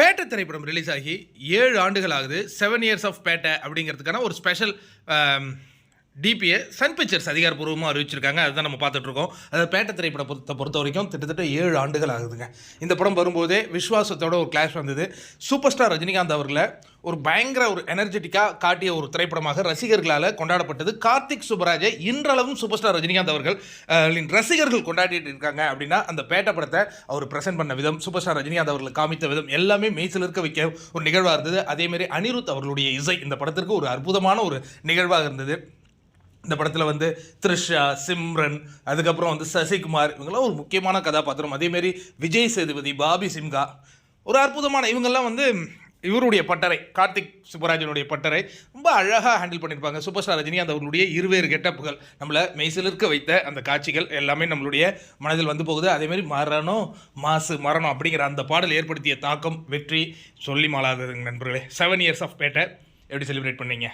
பேட்ட திரைப்படம் ரிலீஸ் ஆகி 7 ஆண்டுகள் ஆகுது. 7 இயர்ஸ் ஆஃப் பேட்ட அப்படிங்கிறதுக்கான ஒரு ஸ்பெஷல் டிபிஏ சன் பிக்சர்ஸ் அதிகாரப்பூர்வமாக அறிவிச்சிருக்காங்க. அதுதான் நம்ம பார்த்துட்ருக்கோம். அது பேட்ட திரைப்படத்தை பொறுத்த வரைக்கும் கிட்டத்தட்ட 7 ஆண்டுகள் ஆகுதுங்க. இந்த படம் வரும்போதே விஸ்வாசத்தோட ஒரு கிளாஷ் வந்தது. சூப்பர் ஸ்டார் ரஜினிகாந்த் அவர்களை ஒரு பயங்கர ஒரு எனர்ஜெட்டிக்காக காட்டிய ஒரு திரைப்படமாக ரசிகர்களால் கொண்டாடப்பட்டது. கார்த்திக் சுப்பராஜை இன்றளவும் சூப்பர் ஸ்டார் ரஜினிகாந்த் அவர்கள் ரசிகர்கள் கொண்டாடிட்டு இருக்காங்க அப்படின்னா அந்த பேட்ட படத்தை அவர் ப்ரெசென்ட் பண்ண விதம், சூப்பர் ஸ்டார் ரஜினிகாந்த் அவர்களை காமித்த விதம் எல்லாமே மெய்சில் இருக்க வைக்க ஒரு நிகழ்வாக இருந்தது. அதேமாரி அனிருத் அவர்களுடைய இசை இந்த படத்திற்கு ஒரு அற்புதமான ஒரு நிகழ்வாக இருந்தது. இந்த படத்தில் த்ரிஷா, சிம்ரன், அதுக்கப்புறம் சசிகுமார், இவங்கெல்லாம் ஒரு முக்கியமான கதாபாத்திரம். அதேமாரி விஜய் சேதுபதி, பாபி சிம்கா, ஒரு அற்புதமான இவங்கெல்லாம் இவருடைய பட்டறை, கார்த்திக் சுப்பராஜனுடைய பட்டறை ரொம்ப அழகாக ஹேண்டில் பண்ணியிருப்பாங்க. சூப்பர் ஸ்டார் ரஜினிகாந்த் அவர்களுடைய இருவேறு கெட்டப்புகள், நம்மளை மெய்சிலிருக்க வைத்த அந்த காட்சிகள் எல்லாமே நம்மளுடைய மனதில் போகுது. அதேமாதிரி மரணம் அப்படிங்கிற அந்த பாடல் ஏற்படுத்திய தாக்கம், வெற்றி சொல்லி மாளாததுங்க நண்பர்களே. 7 இயர்ஸ் ஆஃப் பேட்டை எப்படி செலிப்ரேட் பண்ணீங்க?